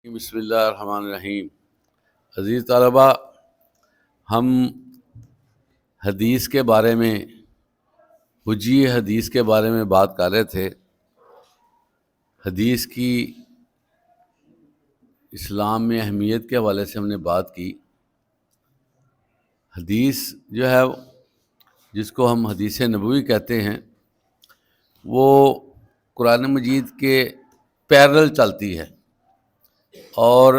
بسم اللہ الرحمن الرحیم۔ عزیز طلبہ، ہم حدیث کے بارے میں حجی حدیث کے بارے میں بات کر رہے تھے۔ حدیث کی اسلام میں اہمیت کے حوالے سے ہم نے بات کی۔ حدیث جو ہے جس کو ہم حدیث نبوی کہتے ہیں، وہ قرآن مجید کے پیرل چلتی ہے، اور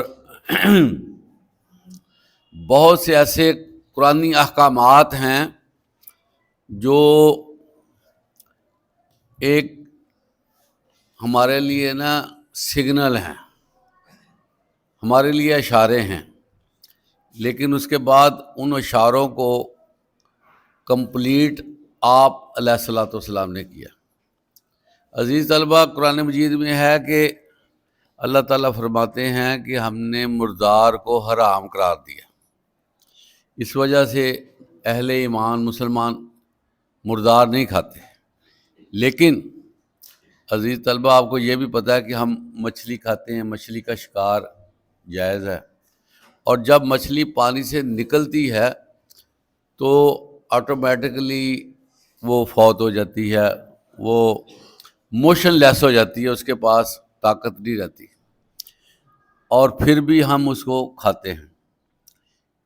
بہت سے ایسے قرآنی احکامات ہیں جو ایک ہمارے لیے سگنل ہیں، ہمارے لیے اشارے ہیں، لیکن اس کے بعد ان اشاروں کو کمپلیٹ آپ علیہ الصلوۃ والسلام نے کیا۔ عزیز طلبہ، قرآن مجید میں ہے کہ اللہ تعالیٰ فرماتے ہیں کہ ہم نے مردار کو حرام قرار دیا۔ اس وجہ سے اہل ایمان مسلمان مردار نہیں کھاتے۔ لیکن عزیز طلبہ، آپ کو یہ بھی پتہ ہے کہ ہم مچھلی کھاتے ہیں، مچھلی کا شکار جائز ہے، اور جب مچھلی پانی سے نکلتی ہے تو آٹومیٹکلی وہ فوت ہو جاتی ہے، وہ موشن لیس ہو جاتی ہے، اس کے پاس طاقت نہیں رہتی، اور پھر بھی ہم اس کو کھاتے ہیں۔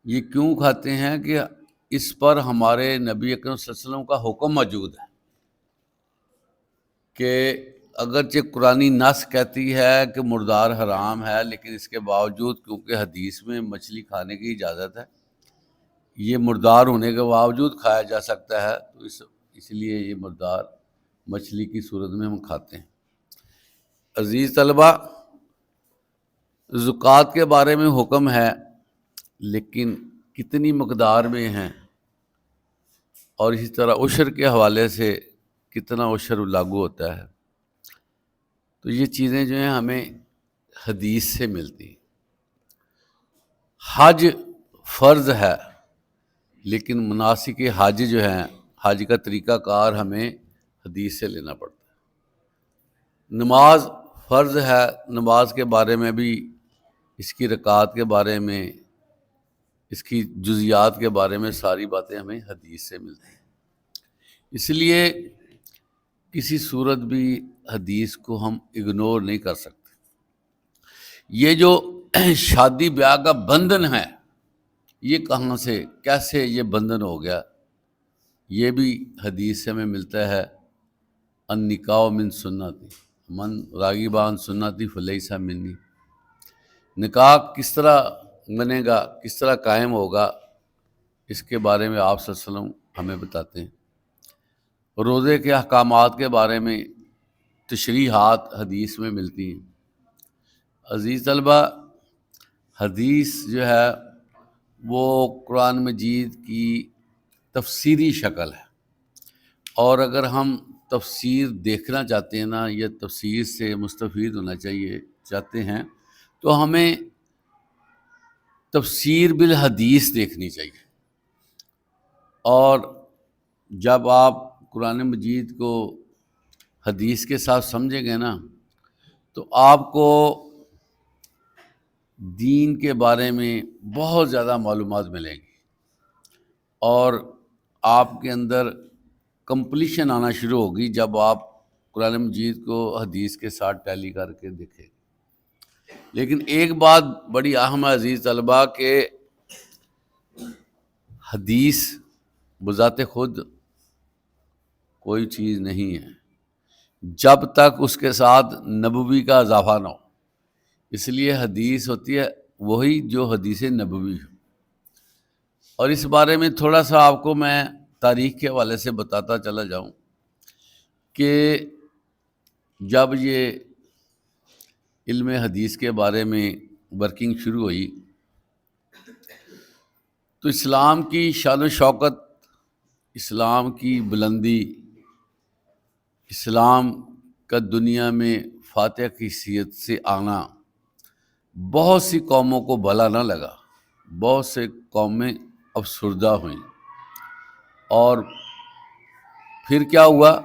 یہ کیوں کھاتے ہیں کہ اس پر ہمارے نبی اکرم صلی اللہ علیہ وسلم کا حکم موجود ہے کہ اگرچہ قرآنی نص کہتی ہے کہ مردار حرام ہے، لیکن اس کے باوجود کیونکہ حدیث میں مچھلی کھانے کی اجازت ہے، یہ مردار ہونے کے باوجود کھایا جا سکتا ہے، تو اس لیے یہ مردار مچھلی کی صورت میں ہم کھاتے ہیں۔ عزیز طلبہ، زکوٰۃ کے بارے میں حکم ہے، لیکن کتنی مقدار میں ہیں، اور اسی طرح عشر کے حوالے سے کتنا عشر لاگو ہوتا ہے، تو یہ چیزیں جو ہیں ہمیں حدیث سے ملتی ہیں۔ حج فرض ہے، لیکن مناسک حج جو ہیں، حج کا طریقہ کار ہمیں حدیث سے لینا پڑتا ہے۔ نماز فرض ہے، نماز کے بارے میں بھی، اس کی رکعات کے بارے میں، اس کی جزیات کے بارے میں ساری باتیں ہمیں حدیث سے ملتی ہیں۔ اس لیے کسی صورت بھی حدیث کو ہم اگنور نہیں کر سکتے۔ یہ جو شادی بیاہ کا بندھن ہے، یہ کہاں سے کیسے یہ بندھن ہو گیا، یہ بھی حدیث سے ہمیں ملتا ہے۔ النکاح من سنتی من راغب عن سنتی فلیس منی۔ نکاح کس طرح بنے گا، کس طرح قائم ہوگا، اس کے بارے میں آپ صلی اللہ علیہ وسلم ہمیں بتاتے ہیں۔ روزے کے احکامات کے بارے میں تشریحات حدیث میں ملتی ہیں۔ عزیز طلبہ، حدیث جو ہے وہ قرآن مجید کی تفسیری شکل ہے، اور اگر ہم تفسیر دیکھنا چاہتے ہیں یا تفسیر سے مستفید ہونا چاہتے ہیں، تو ہمیں تفسیر بالحدیث دیکھنی چاہیے۔ اور جب آپ قرآن مجید کو حدیث کے ساتھ سمجھیں گے تو آپ کو دین کے بارے میں بہت زیادہ معلومات ملیں گی، اور آپ کے اندر کمپلیشن آنا شروع ہوگی جب آپ قرآن مجید کو حدیث کے ساتھ ٹیلی کر کے دیکھیں۔ لیکن ایک بات بڑی اہم ہے عزیز طلبہ، کہ حدیث بذات خود کوئی چیز نہیں ہے جب تک اس کے ساتھ نبوی کا اضافہ نہ ہو۔ اس لیے حدیث ہوتی ہے وہی جو حدیث نبوی ہو۔ اور اس بارے میں تھوڑا سا آپ کو میں تاریخ کے حوالے سے بتاتا چلا جاؤں کہ جب یہ علم حدیث کے بارے میں ورکنگ شروع ہوئی تو اسلام کی شان و شوکت، اسلام کی بلندی، اسلام کا دنیا میں فاتح کی حیثیت سے آنا بہت سی قوموں کو بھلا نہ لگا، بہت سے قومیں افسردہ ہوئیں، اور پھر کیا ہوا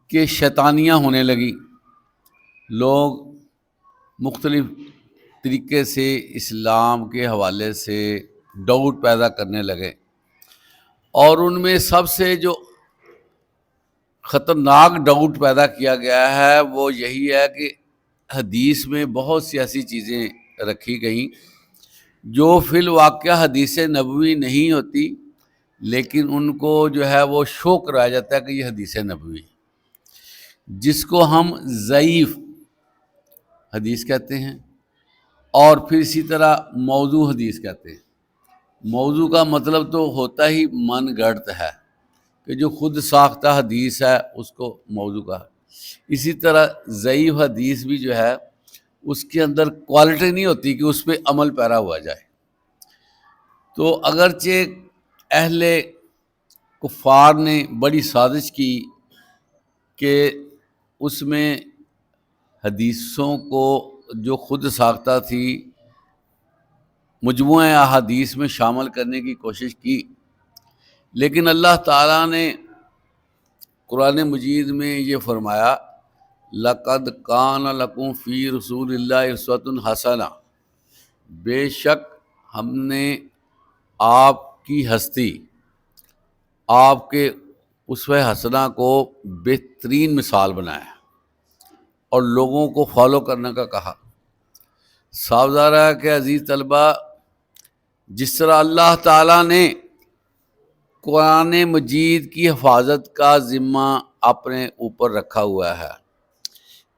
کہ شیطانیاں ہونے لگی، لوگ مختلف طریقے سے اسلام کے حوالے سے ڈاؤٹ پیدا کرنے لگے، اور ان میں سب سے جو خطرناک ڈاؤٹ پیدا کیا گیا ہے وہ یہی ہے کہ حدیث میں بہت سی ایسی چیزیں رکھی گئیں جو فی الواقعہ حدیث نبوی نہیں ہوتی، لیکن ان کو جو ہے وہ شو کرایا جاتا ہے کہ یہ حدیث نبوی ہے، جس کو ہم ضعیف حدیث کہتے ہیں، اور پھر اسی طرح موضوع حدیث کہتے ہیں۔ موضوع کا مطلب تو ہوتا ہی من گڑت ہے، کہ جو خود ساختہ حدیث ہے اس کو موضوع کہا۔ اسی طرح ضعیف حدیث بھی جو ہے اس کے اندر کوالٹی نہیں ہوتی کہ اس پہ عمل پیرا ہوا جائے۔ تو اگرچہ اہل کفار نے بڑی سازش کی کہ اس میں حدیثوں کو جو خود ساختہ تھی مجموعہ احادیث میں شامل کرنے کی کوشش کی، لیکن اللہ تعالیٰ نے قرآن مجید میں یہ فرمایا لَقَدْ كَانَ لَكُمْ فِي رَسُولِ اللَّهِ أُسْوَةٌ حَسَنَةٌ، بے شک ہم نے آپ کی ہستی، آپ کے اسوہ حسنہ کو بہترین مثال بنایا اور لوگوں کو فالو کرنے کا کہا۔ صاف ظاہر ہے کہ عزیز طلبہ، جس طرح اللہ تعالیٰ نے قرآن مجید کی حفاظت کا ذمہ اپنے اوپر رکھا ہوا ہے،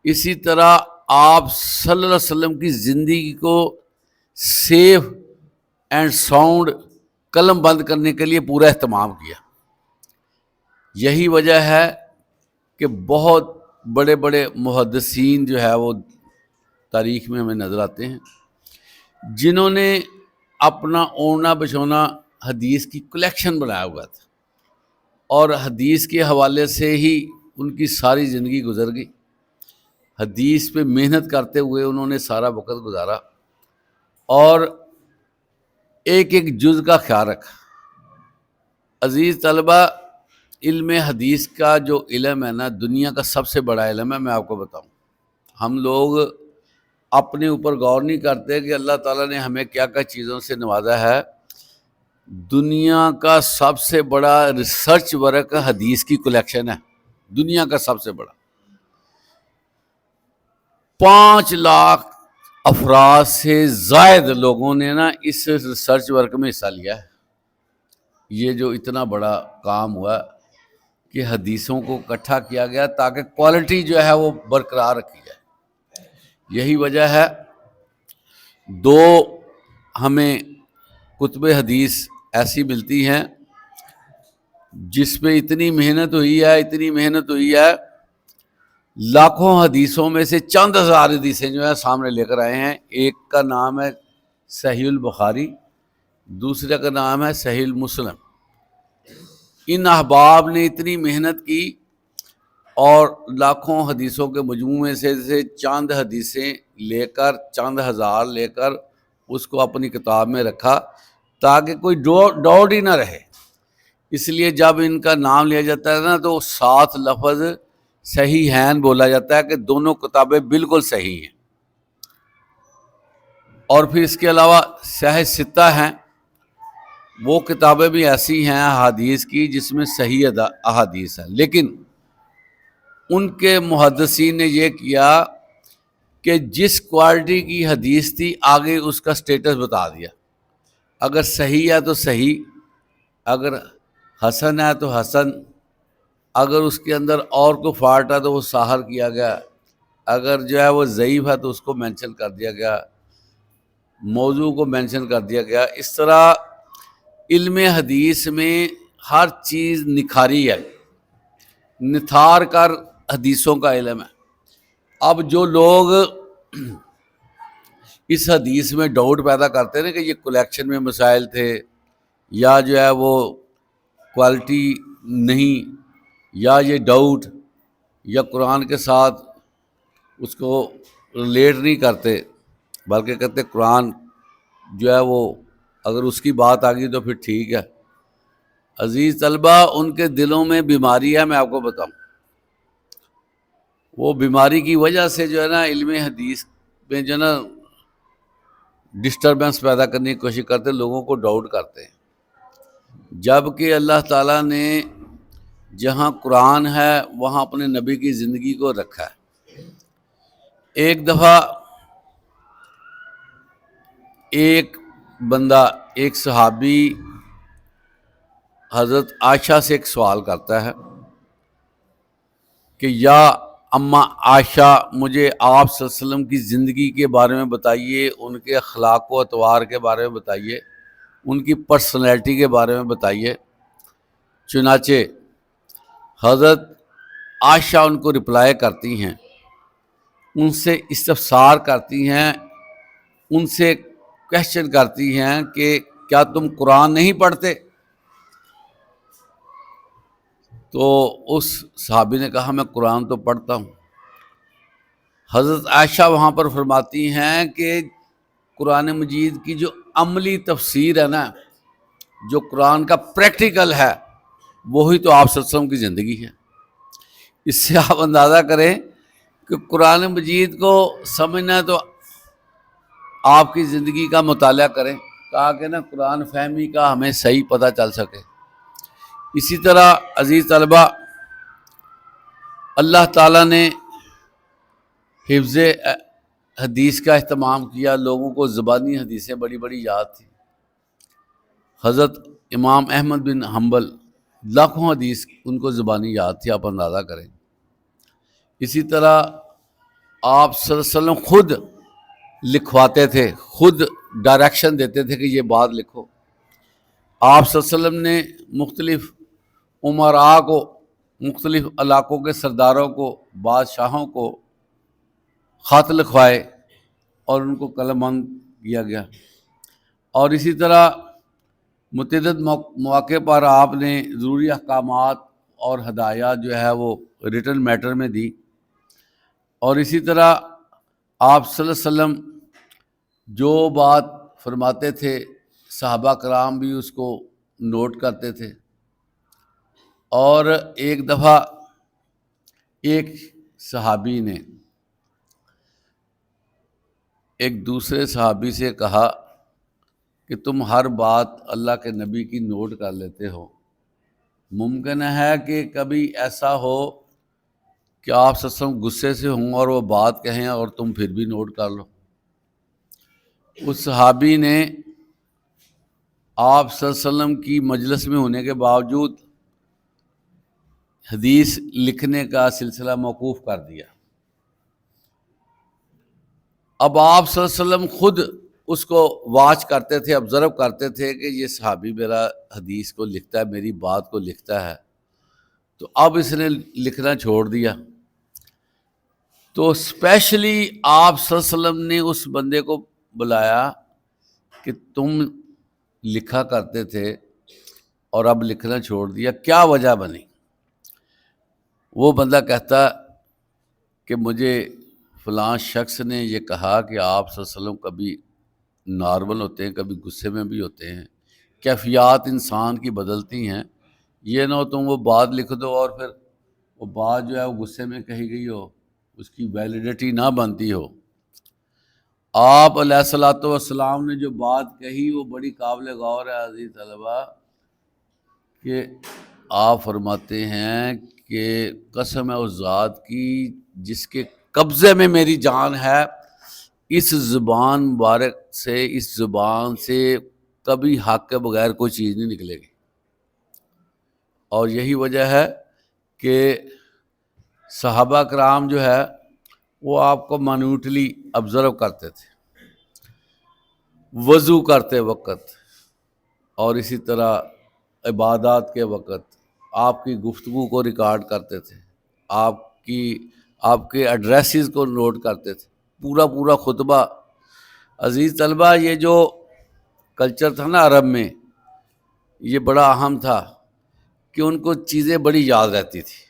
اسی طرح آپ صلی اللہ علیہ وسلم کی زندگی کو سیف اینڈ ساؤنڈ قلم بند کرنے کے لیے پورا اہتمام کیا۔ یہی وجہ ہے کہ بہت بڑے بڑے محدثین جو ہے وہ تاریخ میں ہمیں نظر آتے ہیں جنہوں نے اپنا اونا بچھونا حدیث کی کلیکشن بنایا ہوا تھا، اور حدیث کے حوالے سے ہی ان کی ساری زندگی گزر گئی۔ حدیث پہ محنت کرتے ہوئے انہوں نے سارا وقت گزارا اور ایک ایک جز کا خیال رکھا۔ عزیز طلبہ، علم حدیث کا جو علم ہے نا، دنیا کا سب سے بڑا علم ہے۔ میں آپ کو بتاؤں، ہم لوگ اپنے اوپر غور نہیں کرتے کہ اللہ تعالیٰ نے ہمیں کیا کیا چیزوں سے نوازا ہے۔ دنیا کا سب سے بڑا ریسرچ ورک حدیث کی کلیکشن ہے، دنیا کا سب سے بڑا۔ 5 لاکھ افراد سے زائد لوگوں نے نا اس ریسرچ ورک میں حصہ لیا ہے۔ یہ جو اتنا بڑا کام ہوا کہ حدیثوں کو اکٹھا کیا گیا تاکہ کوالٹی جو ہے وہ برقرار رکھی جائے۔ یہی وجہ ہے 2 ہمیں کتب حدیث ایسی ملتی ہیں جس پہ اتنی محنت ہوئی ہے، لاکھوں حدیثوں میں سے چند ہزار حدیثیں جو ہیں سامنے لے کر آئے ہیں۔ ایک کا نام ہے صحیح البخاری، دوسرے کا نام ہے صحیح مسلم۔ ان احباب نے اتنی محنت کی اور لاکھوں حدیثوں کے مجموعے سے چند حدیثیں لے کر، چند ہزار لے کر اس کو اپنی کتاب میں رکھا تاکہ کوئی ڈاؤٹ ہی نہ رہے۔ اس لیے جب ان کا نام لیا جاتا ہے نا تو 7 لفظ صحیح ہیں بولا جاتا ہے کہ دونوں کتابیں بالکل صحیح ہیں۔ اور پھر اس کے علاوہ صحیح 6 ہیں، وہ کتابیں بھی ایسی ہیں احادیث کی جس میں صحیح احادیث ہیں، لیکن ان کے محدثین نے یہ کیا کہ جس کوالٹی کی حدیث تھی آگے اس کا سٹیٹس بتا دیا۔ اگر صحیح ہے تو صحیح، اگر حسن ہے تو حسن، اگر اس کے اندر اور کوئی فالٹ ہے تو وہ ظاہر کیا گیا، اگر جو ہے وہ ضعیف ہے تو اس کو مینشن کر دیا گیا، موضوع کو مینشن کر دیا گیا۔ اس طرح علم حدیث میں ہر چیز نکھاری ہے، نتھار کر حدیثوں کا علم ہے۔ اب جو لوگ اس حدیث میں ڈاؤٹ پیدا کرتے ہیں کہ یہ کلیکشن میں مسائل تھے، یا جو ہے وہ کوالٹی نہیں، یا یہ ڈاؤٹ، یا قرآن کے ساتھ اس کو ریلیٹ نہیں کرتے، بلکہ کہتے قرآن جو ہے وہ اگر اس کی بات آ گئی تو پھر ٹھیک ہے۔ عزیز طلبہ، ان کے دلوں میں بیماری ہے، میں آپ کو بتاؤں۔ وہ بیماری کی وجہ سے جو ہے نا علم حدیث میں جو نا ڈسٹربنس پیدا کرنے کی کوشش کرتے ہیں، لوگوں کو ڈاؤٹ کرتے ہیں، جبکہ اللہ تعالیٰ نے جہاں قرآن ہے وہاں اپنے نبی کی زندگی کو رکھا ہے۔ ایک دفعہ ایک بندہ، ایک صحابی حضرت عائشہ سے ایک سوال کرتا ہے کہ یا اما عائشہ، مجھے آپ صلی اللہ علیہ وسلم کی زندگی کے بارے میں بتائیے، ان کے اخلاق و اطوار کے بارے میں بتائیے، ان کی پرسنالٹی کے بارے میں بتائیے۔ چنانچہ حضرت عائشہ ان کو رپلائی کرتی ہیں، ان سے استفسار کرتی ہیں، ان سے کویشچن کرتی ہیں کہ کیا تم قرآن نہیں پڑھتے؟ تو اس صحابی نے کہا میں قرآن تو پڑھتا ہوں۔ حضرت عائشہ وہاں پر فرماتی ہیں کہ قرآن مجید کی جو عملی تفسیر ہے نا، جو قرآن کا پریکٹیکل ہے، وہی تو آپ صلی اللہ علیہ وسلم کی زندگی ہے۔ اس سے آپ اندازہ کریں کہ قرآن مجید کو سمجھنا ہے تو آپ کی زندگی کا مطالعہ کریں، تاکہ نا قرآن فہمی کا ہمیں صحیح پتہ چل سکے۔ اسی طرح عزیز طلبہ، اللہ تعالیٰ نے حفظ حدیث کا اہتمام کیا، لوگوں کو زبانی حدیثیں بڑی بڑی یاد تھیں۔ حضرت امام احمد بن حنبل لاکھوں حدیث ان کو زبانی یاد تھی، آپ اندازہ کریں۔ اسی طرح آپ صلی اللہ علیہ وسلم خود لکھواتے تھے، خود ڈائریکشن دیتے تھے کہ یہ بات لکھو۔ آپ صلی اللہ علیہ وسلم نے مختلف امراء کو، مختلف علاقوں کے سرداروں کو، بادشاہوں کو خط لکھوائے اور ان کو قلم بند کیا گیا۔ اور اسی طرح متعدد مواقع پر آپ نے ضروری احکامات اور ہدایات جو ہے وہ ریٹن میٹر میں دی۔ اور اسی طرح آپ صلی اللہ علیہ وسلم جو بات فرماتے تھے، صحابہ کرام بھی اس کو نوٹ کرتے تھے۔ اور ایک دفعہ ایک صحابی نے ایک دوسرے صحابی سے کہا کہ تم ہر بات اللہ کے نبی کی نوٹ کر لیتے ہو، ممکن ہے کہ کبھی ایسا ہو کہ آپ صلی اللہ علیہ وسلم غصے سے ہوں اور وہ بات کہیں اور تم پھر بھی نوٹ کر لو۔ اس صحابی نے آپ صلی اللہ علیہ وسلم کی مجلس میں ہونے کے باوجود حدیث لکھنے کا سلسلہ موقوف کر دیا۔ اب آپ صلی اللہ علیہ وسلم خود اس کو واچ کرتے تھے، آبزرو کرتے تھے کہ یہ صحابی میرا حدیث کو لکھتا ہے، میری بات کو لکھتا ہے، تو اب اس نے لکھنا چھوڑ دیا۔ تو اسپیشلی آپ صلی اللہ علیہ وسلم نے اس بندے کو بلایا کہ تم لکھا کرتے تھے اور اب لکھنا چھوڑ دیا، کیا وجہ بنی؟ وہ بندہ کہتا کہ مجھے فلاں شخص نے یہ کہا کہ آپ صلی اللہ علیہ وسلم کبھی نارمل ہوتے ہیں، کبھی غصے میں بھی ہوتے ہیں، کیفیات انسان کی بدلتی ہیں، یہ نہ ہو تم وہ بات لکھ دو اور پھر وہ بات جو ہے وہ غصے میں کہی گئی ہو، اس کی ویلیڈیٹی نہ بنتی ہو۔ آپ علیہ الصلوۃ والسلام نے جو بات کہی وہ بڑی قابل غور ہے عزیز طلبہ، کہ آپ فرماتے ہیں کہ قسم ہے اس ذات کی جس کے قبضے میں میری جان ہے، اس زبان مبارک سے، اس زبان سے کبھی حق کے بغیر کوئی چیز نہیں نکلے گی۔ اور یہی وجہ ہے کہ صحابہ کرام جو ہے وہ آپ کو مانوٹلی آبزرو کرتے تھے وضو کرتے وقت، اور اسی طرح عبادات کے وقت آپ کی گفتگو کو ریکارڈ کرتے تھے، آپ کے ایڈریسز کو نوٹ کرتے تھے، پورا خطبہ۔ عزیز طلبہ، یہ جو کلچر تھا نا عرب میں، یہ بڑا اہم تھا کہ ان کو چیزیں بڑی یاد رہتی تھی۔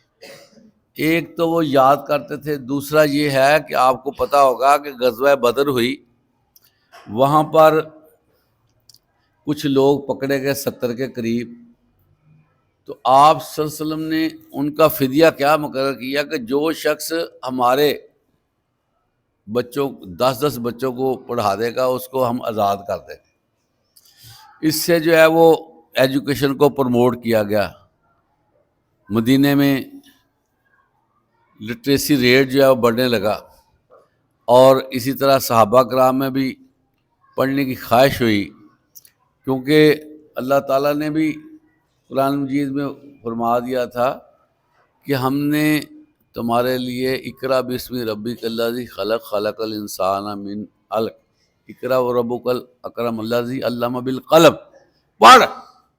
ایک تو وہ یاد کرتے تھے، دوسرا یہ ہے کہ آپ کو پتہ ہوگا کہ غزوہ بدر ہوئی، وہاں پر کچھ لوگ پکڑے گئے 70 کے قریب، تو آپ صلی اللہ علیہ وسلم نے ان کا فدیہ کیا مقرر کیا کہ جو شخص ہمارے بچوں 10 بچوں کو پڑھا دے گا، اس کو ہم آزاد کر دیں گے۔ اس سے جو ہے وہ ایجوکیشن کو پروموٹ کیا گیا۔ مدینے میں لٹریسی ریٹ جو ہے وہ بڑھنے لگا، اور اسی طرح صحابہ کرام میں بھی پڑھنے کی خواہش ہوئی، کیونکہ اللہ تعالیٰ نے بھی قرآن مجید میں فرما دیا تھا کہ ہم نے تمہارے لیے اقرا بسم ربک الذی خلق خلق الانسان من علق، اقرا و ربک الاکرم الذی علم بالقلم، پڑھ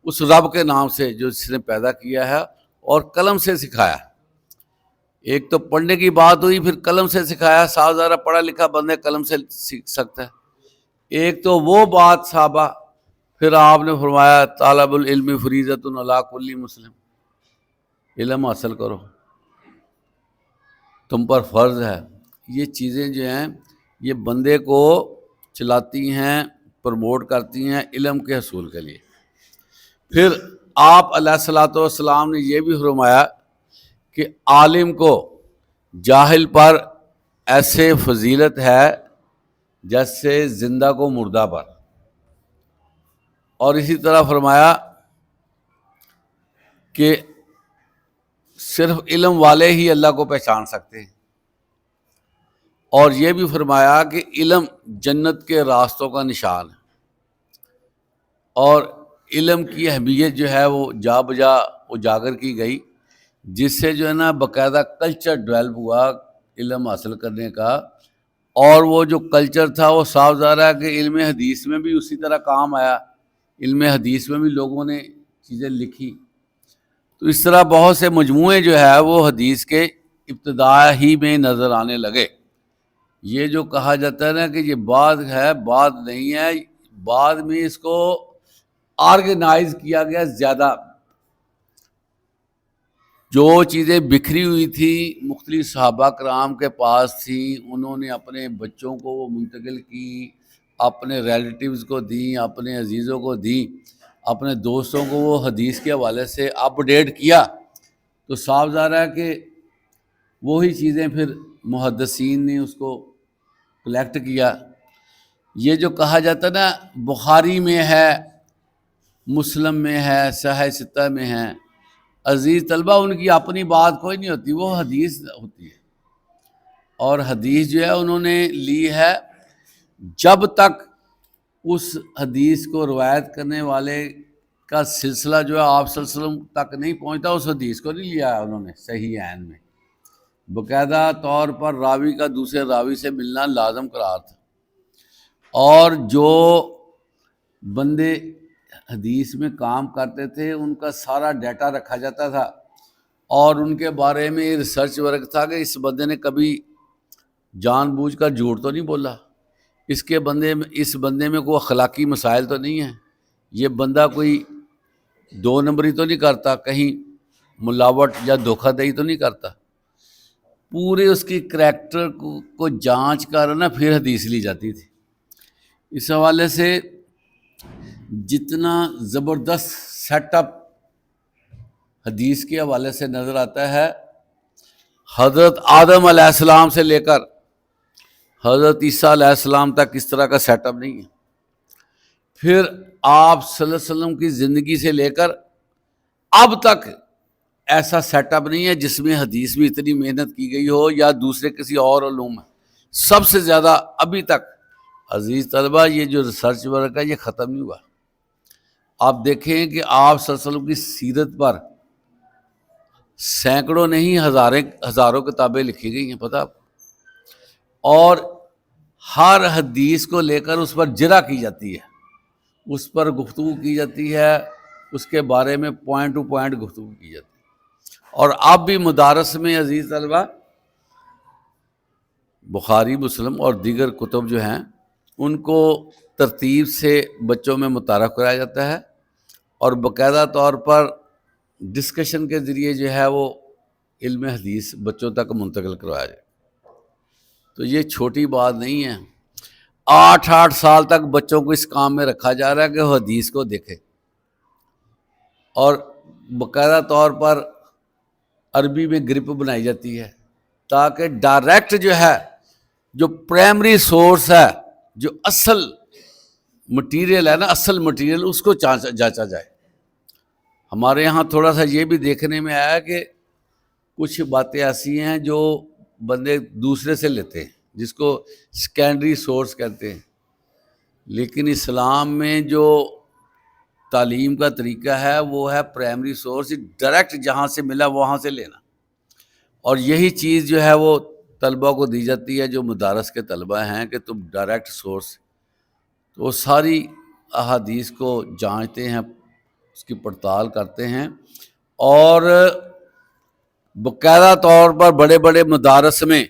اس رب کے نام سے جو جس نے پیدا کیا ہے اور قلم سے سکھایا۔ ایک تو پڑھنے کی بات ہوئی، پھر قلم سے سکھایا، صاف ظاہر پڑھا لکھا بندے قلم سے سیکھ سکتا ہے۔ ایک تو وہ بات صحابہ، پھر آپ نے فرمایا طالب العلم فریضۃ علی کل مسلم، علم حاصل کرو، تم پر فرض ہے۔ یہ چیزیں جو ہیں یہ بندے کو چلاتی ہیں، پروموٹ کرتی ہیں علم کے حصول کے لیے۔ پھر آپ علیہ الصلوۃ والسلام نے یہ بھی فرمایا کہ عالم کو جاہل پر ایسے فضیلت ہے جیسے زندہ کو مردہ پر، اور اسی طرح فرمایا کہ صرف علم والے ہی اللہ کو پہچان سکتے ہیں، اور یہ بھی فرمایا کہ علم جنت کے راستوں کا نشان ہے، اور علم کی اہمیت جو ہے وہ جا بجا اجاگر کی گئی، جس سے جو ہے نا باقاعدہ کلچر ڈیولپ ہوا علم حاصل کرنے کا، اور وہ جو کلچر تھا وہ صاف ظاہر ہے کہ علم حدیث میں بھی اسی طرح کام آیا، علم حدیث میں بھی لوگوں نے چیزیں لکھی۔ تو اس طرح بہت سے مجموعے جو ہے وہ حدیث کے ابتدا ہی میں نظر آنے لگے۔ یہ جو کہا جاتا ہے نا کہ یہ بات ہے، بات نہیں ہے، بعد میں اس کو آرگنائز کیا گیا زیادہ۔ جو چیزیں بکھری ہوئی تھی مختلف صحابہ کرام کے پاس تھیں، انہوں نے اپنے بچوں کو وہ منتقل کی، اپنے ریلیٹیوز کو دیں، اپنے عزیزوں کو دیں، اپنے دوستوں کو وہ حدیث کے حوالے سے اپ ڈیٹ کیا، تو صاف ظاہر ہے کہ وہی چیزیں پھر محدثین نے اس کو کلیکٹ کیا۔ یہ جو کہا جاتا ہے نا بخاری میں ہے، مسلم میں ہے، صحیح ستہ میں ہے، عزیز طلبہ ان کی اپنی بات کوئی نہیں ہوتی، وہ حدیث ہوتی ہے، اور حدیث جو ہے انہوں نے لی ہے جب تک اس حدیث کو روایت کرنے والے کا سلسلہ جو ہے آپ صلی اللہ علیہ وسلم تک نہیں پہنچتا، اس حدیث کو نہیں لیا انہوں نے صحیح عین میں۔ باقاعدہ طور پر راوی کا دوسرے راوی سے ملنا لازم قرار تھا، اور جو بندے حدیث میں کام کرتے تھے ان کا سارا ڈیٹا رکھا جاتا تھا، اور ان کے بارے میں ریسرچ ورک تھا کہ اس بندے نے کبھی جان بوجھ کر جھوٹ تو نہیں بولا، اس بندے میں کوئی اخلاقی مسائل تو نہیں ہیں، یہ بندہ کوئی 2 نمبری تو نہیں کرتا، کہیں ملاوٹ یا دھوکہ دہی تو نہیں کرتا۔ پورے اس کی کریکٹر کو جانچ کر نا پھر حدیث لی جاتی تھی۔ اس حوالے سے جتنا زبردست سیٹ اپ حدیث کے حوالے سے نظر آتا ہے، حضرت آدم علیہ السلام سے لے کر حضرت عیسیٰ علیہ السلام تک اس طرح کا سیٹ اپ نہیں ہے۔ پھر آپ صلی اللہ علیہ وسلم کی زندگی سے لے کر اب تک ایسا سیٹ اپ نہیں ہے جس میں حدیث میں اتنی محنت کی گئی ہو یا دوسرے کسی اور علوم میں۔ سب سے زیادہ ابھی تک عزیز طلبہ یہ جو ریسرچ ورک ہے یہ ختم نہیں ہوا۔ آپ دیکھیں کہ آپ صلی اللہ علیہ وسلم کی سیرت پر سینکڑوں نہیں ہزاروں کتابیں لکھی گئی ہیں، پتہ آپ کو، اور ہر حدیث کو لے کر اس پر جرح کی جاتی ہے، اس پر گفتگو کی جاتی ہے، اس کے بارے میں پوائنٹ ٹو پوائنٹ گفتگو کی جاتی ہے۔ اور اب بھی مدارس میں عزیز طلبہ بخاری، مسلم اور دیگر کتب جو ہیں ان کو ترتیب سے بچوں میں متعارف کرایا جاتا ہے، اور باقاعدہ طور پر ڈسکشن کے ذریعے جو ہے وہ علم حدیث بچوں تک منتقل کروایا جائے۔ تو یہ چھوٹی بات نہیں ہے، 8 سال تک بچوں کو اس کام میں رکھا جا رہا ہے کہ وہ حدیث کو دیکھے، اور باقاعدہ طور پر عربی میں گرپ بنائی جاتی ہے تاکہ ڈائریکٹ جو ہے جو پرائمری سورس ہے، جو اصل مٹیریل ہے نا، اصل مٹیریل، اس کو جانچا جائے۔ ہمارے یہاں تھوڑا سا یہ بھی دیکھنے میں آیا کہ کچھ باتیں ایسی ہیں جو بندے دوسرے سے لیتے ہیں، جس کو سیکنڈری سورس کہتے ہیں، لیکن اسلام میں جو تعلیم کا طریقہ ہے وہ ہے پرائمری سورس، ڈائریکٹ جہاں سے ملا وہاں سے لینا۔ اور یہی چیز جو ہے وہ طلبہ کو دی جاتی ہے جو مدارس کے طلبہ ہیں کہ تم ڈائریکٹ سورس، تو وہ ساری احادیث کو جانچتے ہیں، اس کی پڑتال کرتے ہیں، اور باقاعدہ طور پر بڑے بڑے مدارس میں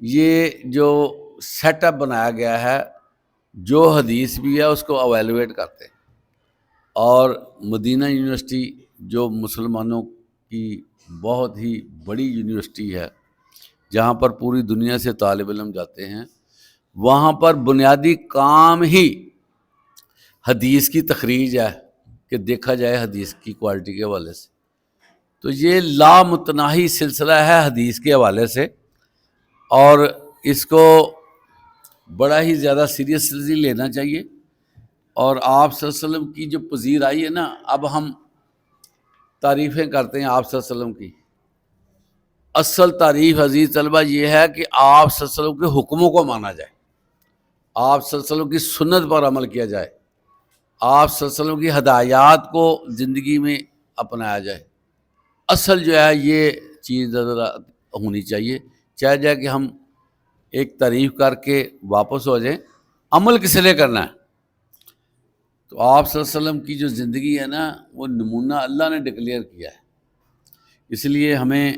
یہ جو سیٹ اپ بنایا گیا ہے، جو حدیث بھی ہے اس کو اویلویٹ کرتے ہیں۔ اور مدینہ یونیورسٹی جو مسلمانوں کی بہت ہی بڑی یونیورسٹی ہے، جہاں پر پوری دنیا سے طالب علم جاتے ہیں، وہاں پر بنیادی کام ہی حدیث کی تخریج ہے کہ دیکھا جائے حدیث کی کوالٹی کے حوالے سے۔ تو یہ لامتناہی سلسلہ ہے حدیث کے حوالے سے، اور اس کو بڑا ہی زیادہ سیریسلی لینا چاہیے۔ اور آپ صلی اللہ علیہ وسلم کی جو پذیر آئی ہے نا، اب ہم تعریفیں کرتے ہیں آپ صلی اللہ علیہ وسلم کی۔ اصل تعریف عزیز طلبہ یہ ہے کہ آپ صلی اللہ علیہ وسلم کے حکموں کو مانا جائے، آپ صلی اللہ علیہ وسلم کی سنت پر عمل کیا جائے، آپ صلی اللہ علیہ وسلم کی ہدایات کو زندگی میں اپنایا جائے۔ اصل جو ہے یہ چیز نظر ہونی چاہیے، چاہے جائے کہ ہم ایک تعریف کر کے واپس ہو جائیں، عمل کس لیے کرنا ہے؟ تو آپ صلی اللہ علیہ وسلم کی جو زندگی ہے نا، وہ نمونہ اللہ نے ڈکلیئر کیا ہے، اس لیے ہمیں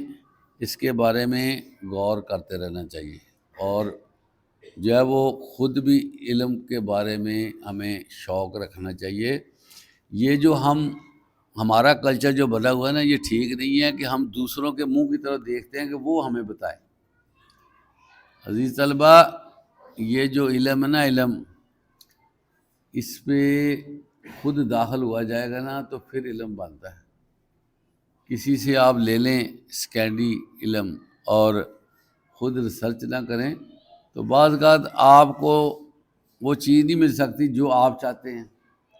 اس کے بارے میں غور کرتے رہنا چاہیے، اور جو ہے وہ خود بھی علم کے بارے میں ہمیں شوق رکھنا چاہیے۔ یہ جو ہمارا کلچر جو بنا ہوا ہے نا، یہ ٹھیک نہیں ہے کہ ہم دوسروں کے منہ کی طرف دیکھتے ہیں کہ وہ ہمیں بتائے۔ عزیز طلبہ، یہ جو علم ہے نا، علم اس پہ خود داخل ہوا جائے گا نا تو پھر علم بنتا ہے۔ کسی سے آپ لے لیں سیکنڈری علم اور خود ریسرچ نہ کریں تو بعض اوقات آپ کو وہ چیز نہیں مل سکتی جو آپ چاہتے ہیں،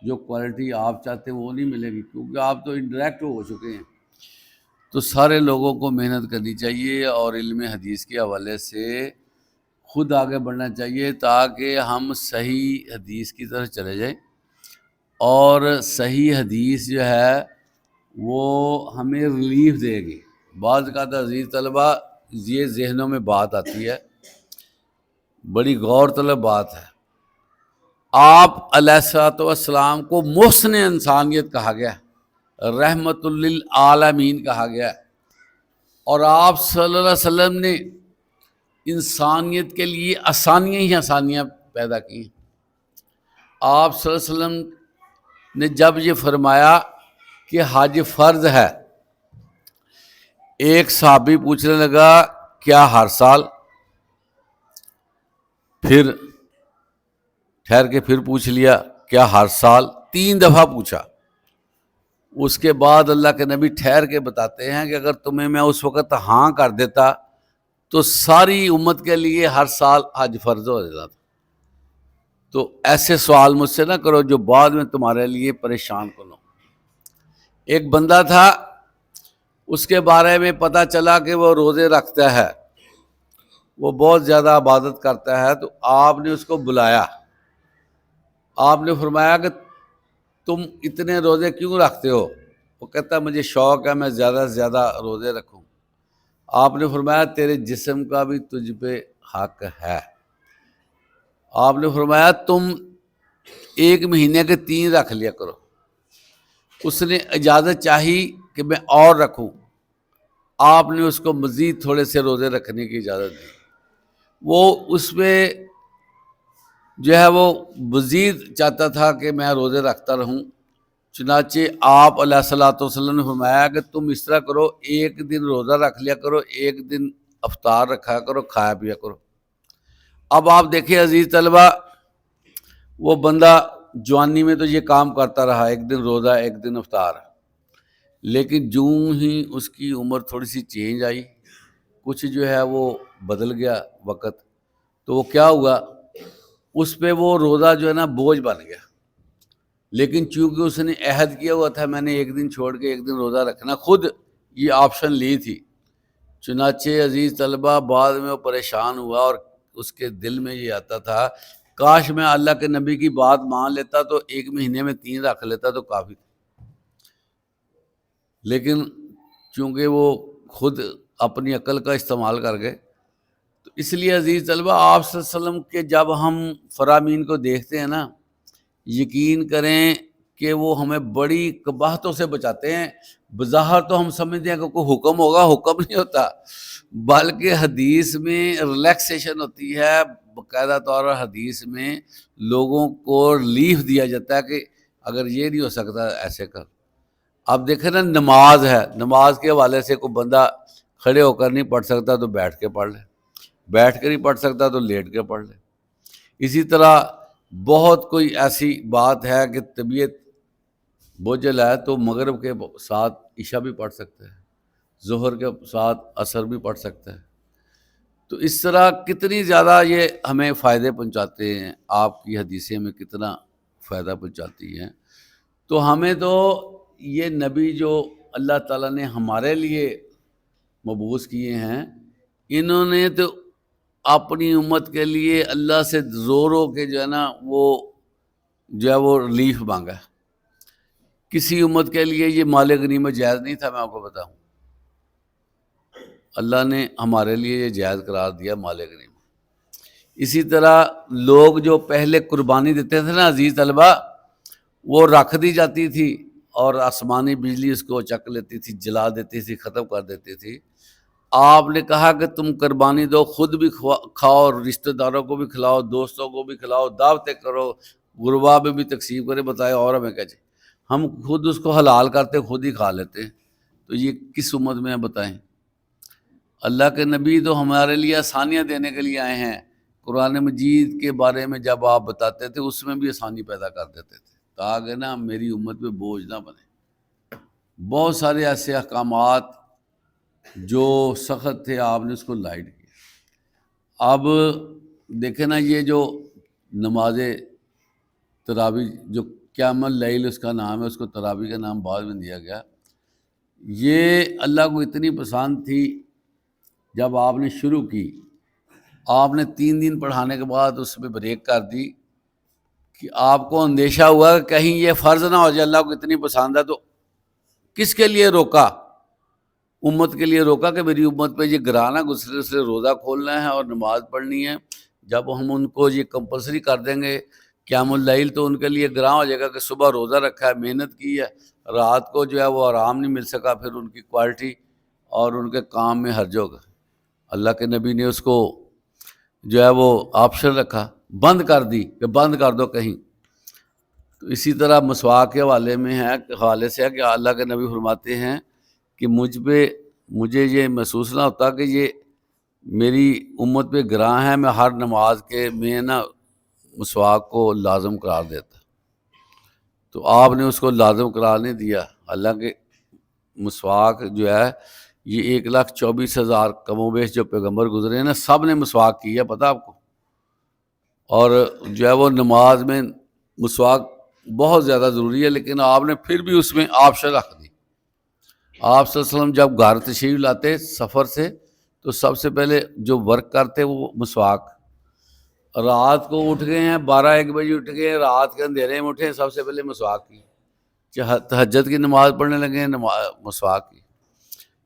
جو کوالٹی آپ چاہتے ہیں وہ نہیں ملے گی، کیونکہ آپ تو انڈائریکٹ ہو چکے ہیں۔ تو سارے لوگوں کو محنت کرنی چاہیے اور علم حدیث کے حوالے سے خود آگے بڑھنا چاہیے، تاکہ ہم صحیح حدیث کی طرف چلے جائیں، اور صحیح حدیث جو ہے وہ ہمیں ریلیف دے گی۔ بعض اوقات عزیز طلبہ یہ ذہنوں میں بات آتی ہے، بڑی غور طلب بات ہے، آپ علیہ الصلوۃ والسلام کو محسن انسانیت کہا گیا ہے، رحمت للعالمین کہا گیا ہے، اور آپ صلی اللہ علیہ وسلم نے انسانیت کے لیے آسانیاں ہی آسانیاں پیدا کی ہیں۔ آپ صلی اللہ علیہ وسلم نے جب یہ فرمایا کہ حج فرض ہے، ایک صحابی پوچھنے لگا کیا ہر سال؟ پھر ٹھہر کے پھر پوچھ لیا کیا ہر سال؟ 3 دفعہ پوچھا۔ اس کے بعد اللہ کے نبی ٹھہر کے بتاتے ہیں کہ اگر تمہیں میں اس وقت ہاں کر دیتا تو ساری امت کے لیے ہر سال حج فرض ہو جاتا تھا۔ تو ایسے سوال مجھ سے نہ کرو جو بعد میں تمہارے لیے پریشان کرو۔ ایک بندہ تھا، اس کے بارے میں پتہ چلا کہ وہ روزے رکھتا ہے، وہ بہت زیادہ عبادت کرتا ہے، تو آپ نے اس کو بلایا، آپ نے فرمایا کہ تم اتنے روزے کیوں رکھتے ہو؟ وہ کہتا مجھے شوق ہے، میں زیادہ سے زیادہ روزے رکھوں۔ آپ نے فرمایا تیرے جسم کا بھی تجھ پہ حق ہے۔ آپ نے فرمایا تم 1 مہینے کے 3 رکھ لیا کرو۔ اس نے اجازت چاہی کہ میں اور رکھوں، آپ نے اس کو مزید تھوڑے سے روزے رکھنے کی اجازت دی۔ وہ اس میں جو ہے وہ مزید چاہتا تھا کہ میں روزے رکھتا رہوں، چنانچہ آپ علیہ الصلوۃ والسلام نے فرمایا کہ تم اس طرح کرو، 1 دن روزہ رکھ لیا کرو، 1 دن افطار رکھا کرو، کھایا پیا کرو۔ اب آپ دیکھیں عزیز طلبہ، وہ بندہ جوانی میں تو یہ کام کرتا رہا، 1 دن روزہ 1 دن افطار، لیکن جوں ہی اس کی عمر تھوڑی سی چینج آئی، کچھ جو ہے وہ بدل گیا وقت، تو وہ کیا ہوا، اس پہ وہ روزہ جو ہے نا بوجھ بن گیا، لیکن چونکہ اس نے عہد کیا ہوا تھا میں نے ایک دن چھوڑ کے ایک دن روزہ رکھنا، خود یہ آپشن لی تھی، چنانچہ عزیز طلبہ بعد میں وہ پریشان ہوا اور اس کے دل میں یہ آتا تھا کاش میں اللہ کے نبی کی بات مان لیتا تو ایک مہینے میں 3 رکھ لیتا تو کافی تھا، لیکن چونکہ وہ خود اپنی عقل کا استعمال کر گئے، تو اس لیے عزیز طلبہ آپ صلی اللہ علیہ وسلم کے جب ہم فرامین کو دیکھتے ہیں نا، یقین کریں کہ وہ ہمیں بڑی قباحتوں سے بچاتے ہیں۔ بظاہر تو ہم سمجھتے ہیں کہ کوئی حکم ہوگا، حکم نہیں ہوتا، بلکہ حدیث میں ریلیکسیشن ہوتی ہے، باقاعدہ طور پر حدیث میں لوگوں کو ریلیف دیا جاتا ہے کہ اگر یہ نہیں ہو سکتا ایسے کر۔ اب دیکھیں نا، نماز ہے، نماز کے حوالے سے کوئی بندہ کھڑے ہو کر نہیں پڑھ سکتا تو بیٹھ کے پڑھ لے، بیٹھ کے نہیں پڑھ سکتا تو لیٹ کے پڑھ لے۔ اسی طرح بہت کوئی ایسی بات ہے کہ طبیعت بوجھل ہے تو مغرب کے ساتھ عشاء بھی پڑھ سکتا ہے، ظہر کے ساتھ عصر بھی پڑھ سکتا ہے۔ تو اس طرح کتنی زیادہ یہ ہمیں فائدے پہنچاتے ہیں، آپ کی حدیثیں میں کتنا فائدہ پہنچاتی ہیں۔ تو ہمیں تو یہ نبی جو اللہ تعالیٰ نے ہمارے لیے مبعوث کیے ہیں، انہوں نے تو اپنی امت کے لیے اللہ سے زور ہو کے جو ہے نا وہ ریلیف مانگا ہے۔ کسی امت کے لیے یہ مال غنیمت جائز نہیں تھا، میں آپ کو بتاؤں، اللہ نے ہمارے لیے یہ جائز قرار دیا مال غنیمت۔ اسی طرح لوگ جو پہلے قربانی دیتے تھے نا عزیز طلبہ، وہ رکھ دی جاتی تھی اور آسمانی بجلی اس کو چک لیتی تھی، جلا دیتی تھی، ختم کر دیتی تھی۔ آپ نے کہا کہ تم قربانی دو، خود بھی کھاؤ، رشتہ داروں کو بھی کھلاؤ، دوستوں کو بھی کھلاؤ، دعوتیں کرو، غربا میں بھی تقسیم کرے، بتائے اور ہمیں کیا چاہیے؟ ہم خود اس کو حلال کرتے خود ہی کھا لیتے ہیں، تو یہ کس امت میں بتائیں؟ اللہ کے نبی تو ہمارے لیے آسانیاں دینے کے لیے آئے ہیں۔ قرآن مجید کے بارے میں جب آپ بتاتے تھے اس میں بھی آسانی پیدا کر دیتے تھے تاکہ نا میری امت پہ بوجھ نہ بنے۔ بہت سارے ایسے احکامات جو سخت تھے آپ نے اس کو لائٹ کیا۔ اب دیکھیں نا، یہ جو نماز تراویح جو قیام اللیل اس کا نام ہے، اس کو تراویح کا نام بعد میں دیا گیا، یہ اللہ کو اتنی پسند تھی جب آپ نے شروع کی، آپ نے 3 دن پڑھانے کے بعد اس پہ بریک کر دی کہ آپ کو اندیشہ ہوا کہ کہیں یہ فرض نہ ہو جائے، اللہ کو اتنی پسند ہے تو کس کے لیے روکا؟ امت کے لیے روکا کہ میری امت پہ یہ گرانا گزرے سے روزہ کھولنا ہے اور نماز پڑھنی ہے۔ جب ہم ان کو یہ کمپلسری کر دیں گے قیام اللیل تو ان کے لیے گراں ہو جائے گا کہ صبح روزہ رکھا ہے، محنت کی ہے، رات کو جو ہے وہ آرام نہیں مل سکا، پھر ان کی کوالٹی اور ان کے کام میں حرج ہوگا۔ اللہ کے نبی نے اس کو جو ہے وہ آپشن رکھا، بند کر دی کہ بند کر دو کہیں۔ تو اسی طرح مسواک کے حوالے سے ہے کہ اللہ کے نبی فرماتے ہیں کہ مجھے یہ محسوس نہ ہوتا کہ یہ میری امت پہ گراں ہے، میں ہر نماز کے میں نا مسواک کو لازم قرار دیتا، تو آپ نے اس کو لازم قرار نہیں دیا۔ حالانکہ مسواک جو ہے یہ 1,24,000 کم و بیش جو پیغمبر گزرے ہیں نا، سب نے مسواک کی ہے، پتہ آپ کو؟ اور جو ہے وہ نماز میں مسواک بہت زیادہ ضروری ہے، لیکن آپ نے پھر بھی اس میں آپشن رکھ دی۔ آپ صلی اللہ علیہ وسلم جب گھر تشریف لاتے سفر سے تو سب سے پہلے جو ورک کرتے وہ مسواک۔ رات کو اٹھ گئے ہیں 12-1 بجے اٹھ گئے ہیں، رات کے اندھیرے میں اٹھے، سب سے پہلے مسواک کی، تہجد کی نماز پڑھنے لگے ہیں، مسواک کی۔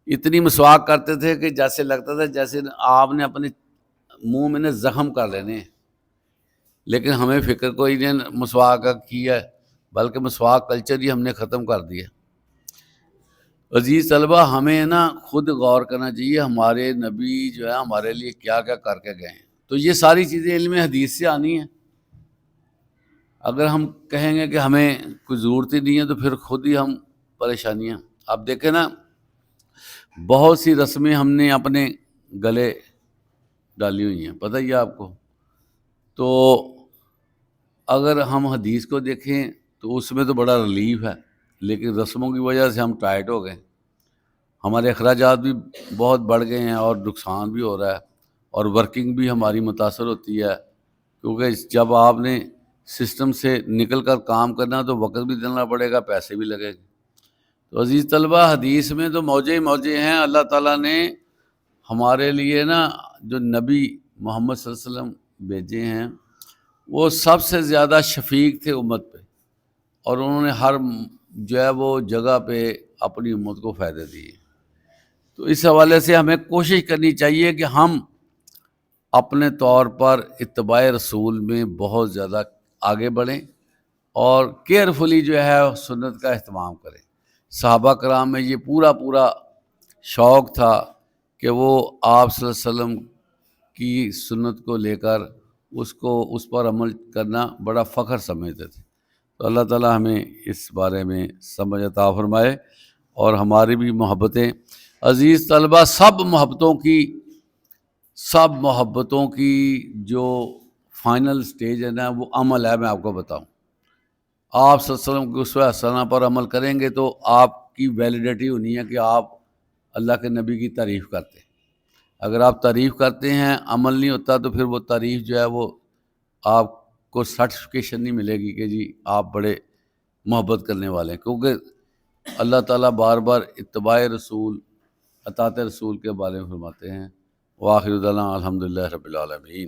اتنی مسواک کرتے تھے کہ جیسے لگتا تھا جیسے آپ نے اپنے منہ میں نے زخم کر لینے ہیں، لیکن ہمیں فکر کوئی نہیں مسواک کا کیا ہے، بلکہ مسواک کلچر ہی ہم نے ختم کر دیا۔ عزیز طلبہ، ہمیں نا خود غور کرنا چاہیے ہمارے نبی جو ہے ہمارے لیے کیا کیا کر کے گئے ہیں۔ تو یہ ساری چیزیں علم حدیث سے آنی ہیں۔ اگر ہم کہیں گے کہ ہمیں کوئی ضرورت ہی نہیں ہے تو پھر خود ہی ہم پریشانیاں۔ اب دیکھیں نا، بہت سی رسمیں ہم نے اپنے گلے ڈالی ہوئی ہیں، پتہ ہی ہے آپ کو۔ تو اگر ہم حدیث کو دیکھیں تو اس میں تو بڑا ریلیف ہے، لیکن رسموں کی وجہ سے ہم ٹائٹ ہو گئے، ہمارے اخراجات بھی بہت بڑھ گئے ہیں اور نقصان بھی ہو رہا ہے۔ اور ورکنگ بھی ہماری متاثر ہوتی ہے، کیونکہ جب آپ نے سسٹم سے نکل کر کام کرنا تو وقت بھی دینا پڑے گا، پیسے بھی لگے گا۔ تو عزیز طلبہ، حدیث میں تو موجے ہی موجے ہیں۔ اللہ تعالیٰ نے ہمارے لیے نا جو نبی محمد صلی اللہ علیہ وسلم بھیجے ہیں وہ سب سے زیادہ شفیق تھے امت پہ، اور انہوں نے ہر جو ہے وہ جگہ پہ اپنی امت کو فائدے دیے۔ تو اس حوالے سے ہمیں کوشش کرنی چاہیے کہ ہم اپنے طور پر اتباع رسول میں بہت زیادہ آگے بڑھیں اور کیئرفلی جو ہے سنت کا اہتمام کریں۔ صحابہ کرام میں یہ پورا شوق تھا کہ وہ آپ صلی اللہ علیہ وسلم کی سنت کو لے کر اس پر عمل کرنا بڑا فخر سمجھتے تھے۔ تو اللہ تعالیٰ ہمیں اس بارے میں سمجھ عطا فرمائے اور ہماری بھی محبتیں۔ عزیز طلبہ، سب محبتوں کی جو فائنل سٹیج ہے نا وہ عمل ہے۔ میں آپ کو بتاؤں، آپ صلی اللہ علیہ وسلم کی اسوہ حسنہ پر عمل کریں گے تو آپ کی ویلیڈیٹی ہونی ہے کہ آپ اللہ کے نبی کی تعریف کرتے ہیں۔ اگر آپ تعریف کرتے ہیں، عمل نہیں ہوتا، تو پھر وہ تعریف جو ہے وہ آپ کو سرٹیفکیشن نہیں ملے گی کہ جی آپ بڑے محبت کرنے والے ہیں، کیونکہ اللہ تعالیٰ بار بار اتباع رسول، اطاعت رسول کے بارے میں فرماتے ہیں۔ وآخر دعوانا الحمدللہ رب العالمین۔